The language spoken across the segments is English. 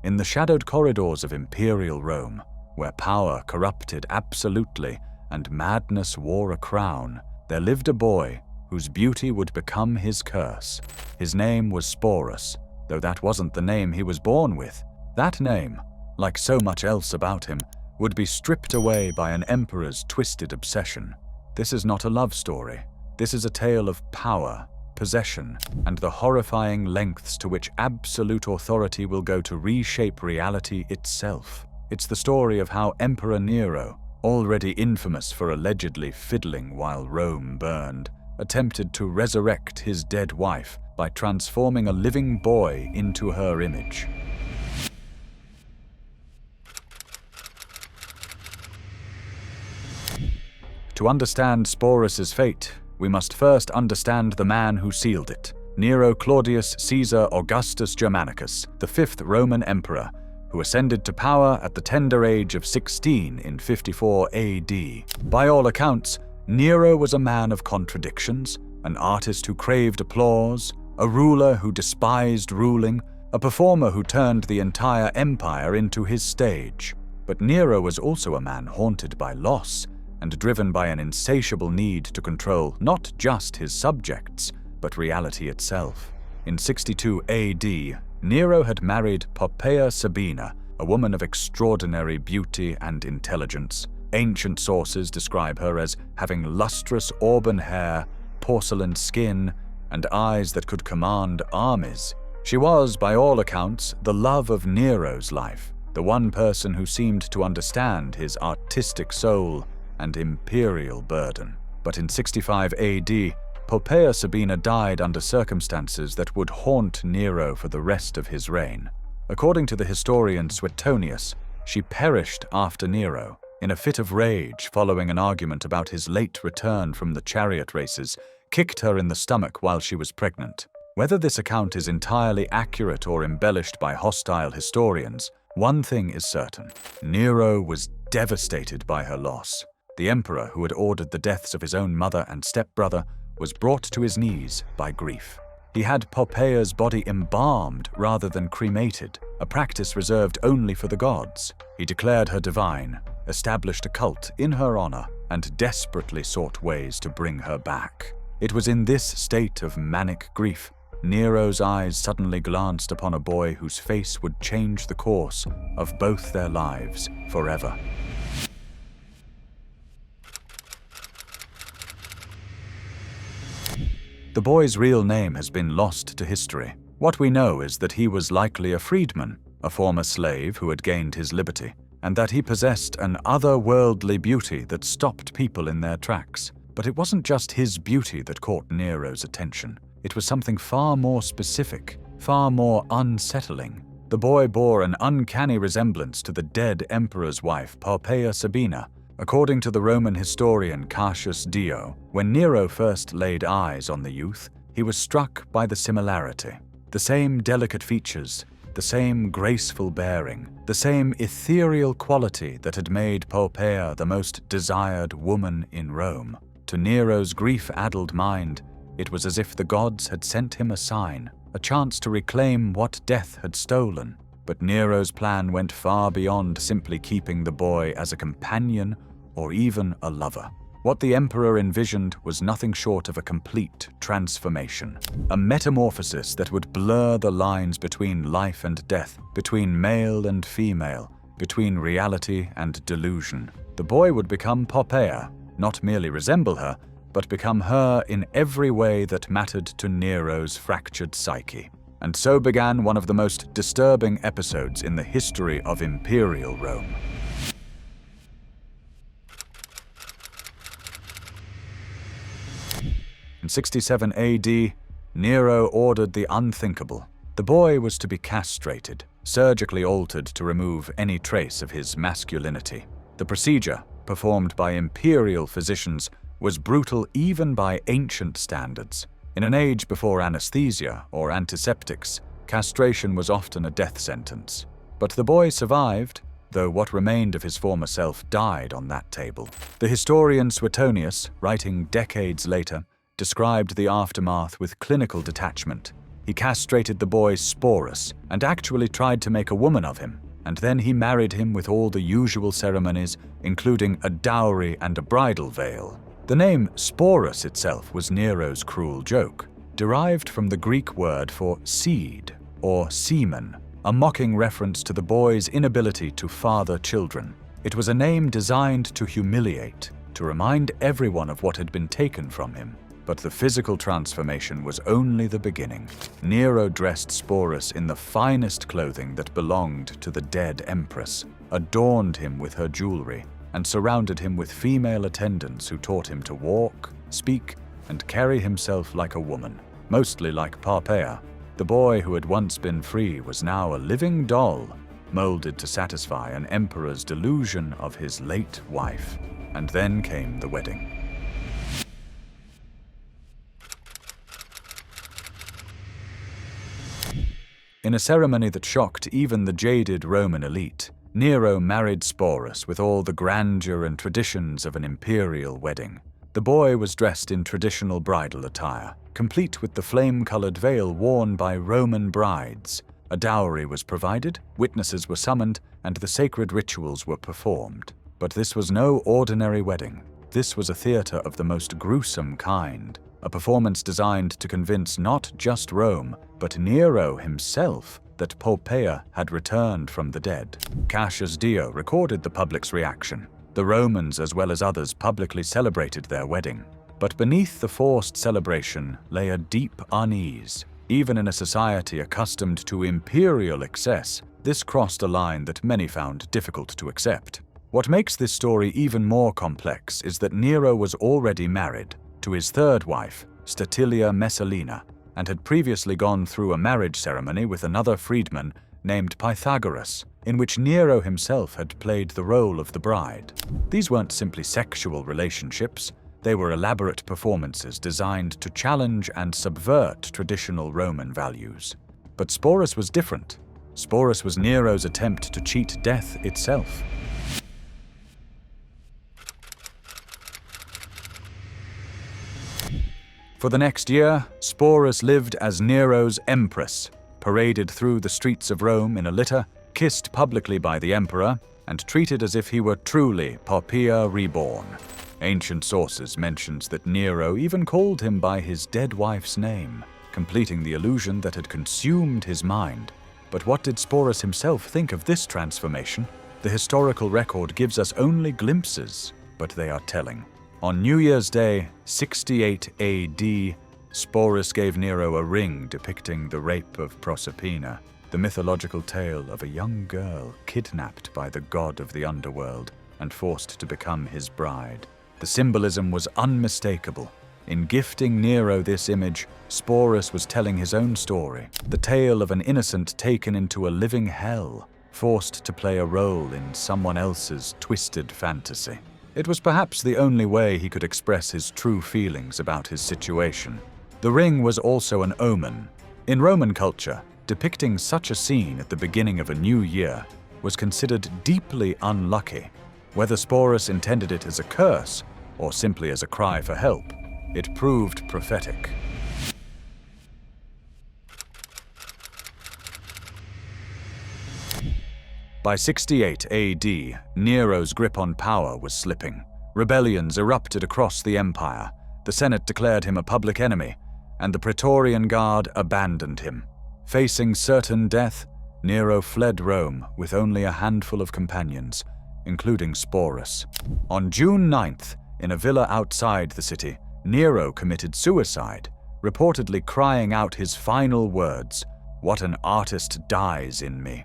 In the shadowed corridors of imperial Rome, where power corrupted absolutely and madness wore a crown, there lived a boy whose beauty would become his curse. His name was Sporus, though that wasn't the name he was born with. That name, like so much else about him, would be stripped away by an emperor's twisted obsession. This is not a love story. This is a tale of power, possession, and the horrifying lengths to which absolute authority will go to reshape reality itself. It's the story of how Emperor Nero, already infamous for allegedly fiddling while Rome burned, attempted to resurrect his dead wife by transforming a living boy into her image. To understand Sporus's fate, we must first understand the man who sealed it, Nero Claudius Caesar Augustus Germanicus, the fifth Roman emperor, who ascended to power at the tender age of 16 in 54 AD. By all accounts, Nero was a man of contradictions, an artist who craved applause, a ruler who despised ruling, a performer who turned the entire empire into his stage. But Nero was also a man haunted by loss and driven by an insatiable need to control not just his subjects, but reality itself. In 62 AD, Nero had married Poppaea Sabina, a woman of extraordinary beauty and intelligence. Ancient sources describe her as having lustrous auburn hair, porcelain skin, and eyes that could command armies. She was, by all accounts, the love of Nero's life, the one person who seemed to understand his artistic soul and imperial burden. But in 65 AD, Poppaea Sabina died under circumstances that would haunt Nero for the rest of his reign. According to the historian Suetonius, she perished after Nero, in a fit of rage following an argument about his late return from the chariot races, kicked her in the stomach while she was pregnant. Whether this account is entirely accurate or embellished by hostile historians, one thing is certain: Nero was devastated by her loss. The emperor, who had ordered the deaths of his own mother and stepbrother, was brought to his knees by grief. He had Poppaea's body embalmed rather than cremated, a practice reserved only for the gods. He declared her divine, established a cult in her honor, and desperately sought ways to bring her back. It was in this state of manic grief Nero's eyes suddenly glanced upon a boy whose face would change the course of both their lives forever. The boy's real name has been lost to history. What we know is that he was likely a freedman, a former slave who had gained his liberty, and that he possessed an otherworldly beauty that stopped people in their tracks. But it wasn't just his beauty that caught Nero's attention. It was something far more specific, far more unsettling. The boy bore an uncanny resemblance to the dead emperor's wife, Poppaea Sabina. According to the Roman historian Cassius Dio, when Nero first laid eyes on the youth, he was struck by the similarity. The same delicate features, the same graceful bearing, the same ethereal quality that had made Poppaea the most desired woman in Rome. To Nero's grief-addled mind, it was as if the gods had sent him a sign, a chance to reclaim what death had stolen. But Nero's plan went far beyond simply keeping the boy as a companion or even a lover. What the emperor envisioned was nothing short of a complete transformation, a metamorphosis that would blur the lines between life and death, between male and female, between reality and delusion. The boy would become Poppaea, not merely resemble her, but become her in every way that mattered to Nero's fractured psyche. And so began one of the most disturbing episodes in the history of imperial Rome. In 67 AD, Nero ordered the unthinkable. The boy was to be castrated, surgically altered to remove any trace of his masculinity. The procedure, performed by imperial physicians, was brutal even by ancient standards. In an age before anesthesia or antiseptics, castration was often a death sentence. But the boy survived, though what remained of his former self died on that table. The historian Suetonius, writing decades later, described the aftermath with clinical detachment. He castrated the boy Sporus and actually tried to make a woman of him, and then he married him with all the usual ceremonies, including a dowry and a bridal veil. The name Sporus itself was Nero's cruel joke, derived from the Greek word for seed or semen, a mocking reference to the boy's inability to father children. It was a name designed to humiliate, to remind everyone of what had been taken from him. But the physical transformation was only the beginning. Nero dressed Sporus in the finest clothing that belonged to the dead empress, adorned him with her jewelry, and surrounded him with female attendants who taught him to walk, speak, and carry himself like a woman, mostly like Poppaea. The boy who had once been free was now a living doll, molded to satisfy an emperor's delusion of his late wife. And then came the wedding. In a ceremony that shocked even the jaded Roman elite, Nero married Sporus with all the grandeur and traditions of an imperial wedding. The boy was dressed in traditional bridal attire, complete with the flame-colored veil worn by Roman brides. A dowry was provided, witnesses were summoned, and the sacred rituals were performed. But this was no ordinary wedding. This was a theater of the most gruesome kind, a performance designed to convince not just Rome, but Nero himself that Poppaea had returned from the dead. Cassius Dio recorded the public's reaction. The Romans, as well as others, publicly celebrated their wedding. But beneath the forced celebration lay a deep unease. Even in a society accustomed to imperial excess, this crossed a line that many found difficult to accept. What makes this story even more complex is that Nero was already married to his third wife, Statilia Messalina, and had previously gone through a marriage ceremony with another freedman named Pythagoras, in which Nero himself had played the role of the bride. These weren't simply sexual relationships, they were elaborate performances designed to challenge and subvert traditional Roman values. But Sporus was different. Sporus was Nero's attempt to cheat death itself. For the next year, Sporus lived as Nero's empress, paraded through the streets of Rome in a litter, kissed publicly by the emperor, and treated as if he were truly Poppaea reborn. Ancient sources mentions that Nero even called him by his dead wife's name, completing the illusion that had consumed his mind. But what did Sporus himself think of this transformation? The historical record gives us only glimpses, but they are telling. On New Year's Day, 68 AD, Sporus gave Nero a ring depicting the rape of Proserpina, the mythological tale of a young girl kidnapped by the god of the underworld and forced to become his bride. The symbolism was unmistakable. In gifting Nero this image, Sporus was telling his own story, the tale of an innocent taken into a living hell, forced to play a role in someone else's twisted fantasy. It was perhaps the only way he could express his true feelings about his situation. The ring was also an omen. In Roman culture, depicting such a scene at the beginning of a new year was considered deeply unlucky. Whether Sporus intended it as a curse or simply as a cry for help, it proved prophetic. By 68 AD, Nero's grip on power was slipping. Rebellions erupted across the empire, the Senate declared him a public enemy, and the Praetorian Guard abandoned him. Facing certain death, Nero fled Rome with only a handful of companions, including Sporus. On June 9th, in a villa outside the city, Nero committed suicide, reportedly crying out his final words, "What an artist dies in me."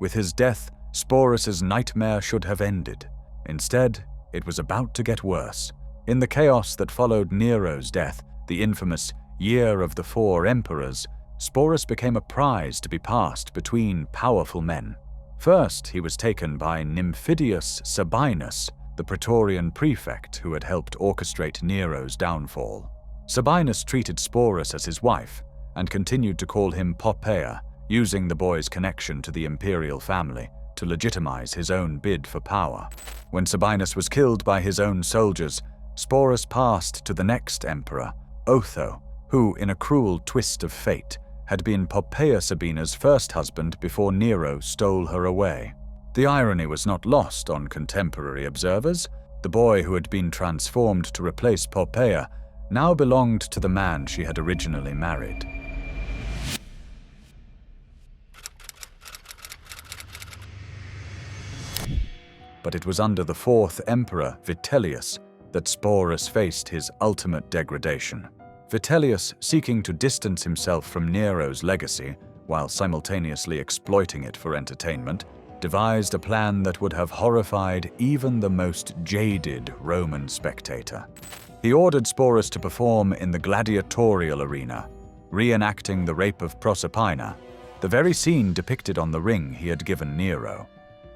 With his death, Sporus's nightmare should have ended. Instead, it was about to get worse. In the chaos that followed Nero's death, the infamous Year of the Four Emperors, Sporus became a prize to be passed between powerful men. First, he was taken by Nymphidius Sabinus, the Praetorian prefect who had helped orchestrate Nero's downfall. Sabinus treated Sporus as his wife and continued to call him Poppaea, using the boy's connection to the imperial family to legitimize his own bid for power. When Sabinus was killed by his own soldiers, Sporus passed to the next emperor, Otho, who, in a cruel twist of fate, had been Poppaea Sabina's first husband before Nero stole her away. The irony was not lost on contemporary observers. The boy who had been transformed to replace Poppaea now belonged to the man she had originally married. But it was under the fourth emperor, Vitellius, that Sporus faced his ultimate degradation. Vitellius, seeking to distance himself from Nero's legacy while simultaneously exploiting it for entertainment, devised a plan that would have horrified even the most jaded Roman spectator. He ordered Sporus to perform in the gladiatorial arena, reenacting the rape of Proserpina, the very scene depicted on the ring he had given Nero.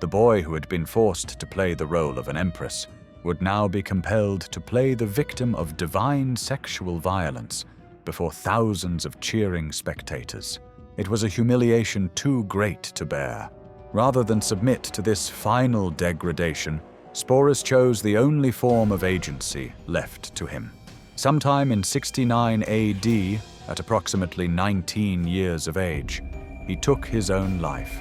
The boy who had been forced to play the role of an empress would now be compelled to play the victim of divine sexual violence before thousands of cheering spectators. It was a humiliation too great to bear. Rather than submit to this final degradation, Sporus chose the only form of agency left to him. Sometime in 69 AD, at approximately 19 years of age, he took his own life.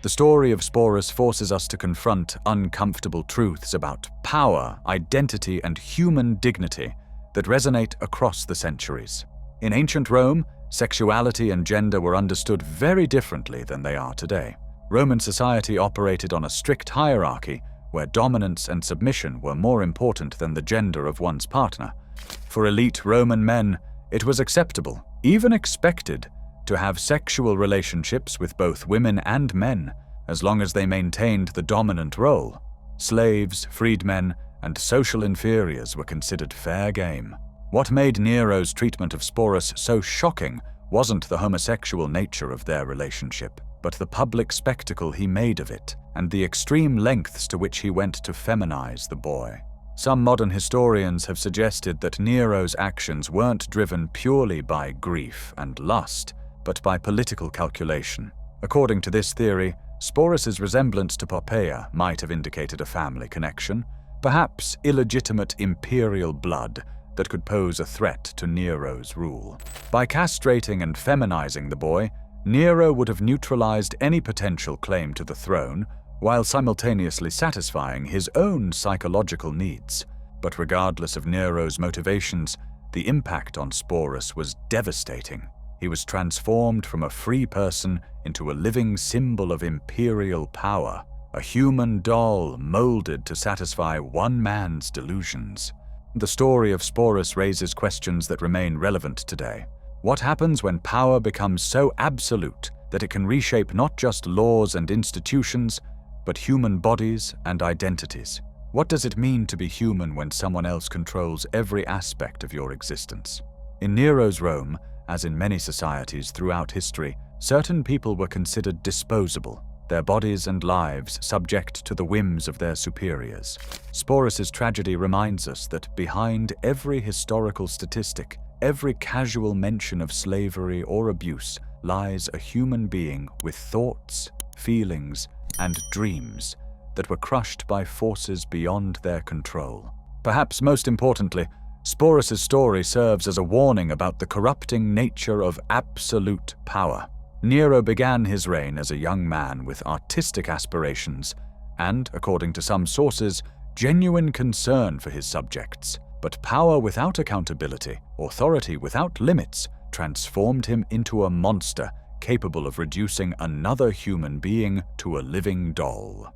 The story of Sporus forces us to confront uncomfortable truths about power, identity, and human dignity that resonate across the centuries. In ancient Rome, sexuality and gender were understood very differently than they are today. Roman society operated on a strict hierarchy where dominance and submission were more important than the gender of one's partner. For elite Roman men, it was acceptable, even expected, to have sexual relationships with both women and men, as long as they maintained the dominant role. Slaves, freedmen, and social inferiors were considered fair game. What made Nero's treatment of Sporus so shocking wasn't the homosexual nature of their relationship, but the public spectacle he made of it, and the extreme lengths to which he went to feminize the boy. Some modern historians have suggested that Nero's actions weren't driven purely by grief and lust, but by political calculation. According to this theory, Sporus's resemblance to Poppaea might have indicated a family connection, perhaps illegitimate imperial blood that could pose a threat to Nero's rule. By castrating and feminizing the boy, Nero would have neutralized any potential claim to the throne, while simultaneously satisfying his own psychological needs. But regardless of Nero's motivations, the impact on Sporus was devastating. He was transformed from a free person into a living symbol of imperial power, a human doll molded to satisfy one man's delusions. The story of Sporus raises questions that remain relevant today. What happens when power becomes so absolute that it can reshape not just laws and institutions, but human bodies and identities? What does it mean to be human when someone else controls every aspect of your existence? In Nero's Rome, as in many societies throughout history, certain people were considered disposable, their bodies and lives subject to the whims of their superiors. Sporus's tragedy reminds us that behind every historical statistic, every casual mention of slavery or abuse, lies a human being with thoughts, feelings, and dreams that were crushed by forces beyond their control. Perhaps most importantly, Sporus's story serves as a warning about the corrupting nature of absolute power. Nero began his reign as a young man with artistic aspirations and, according to some sources, genuine concern for his subjects. But power without accountability, authority without limits, transformed him into a monster capable of reducing another human being to a living doll.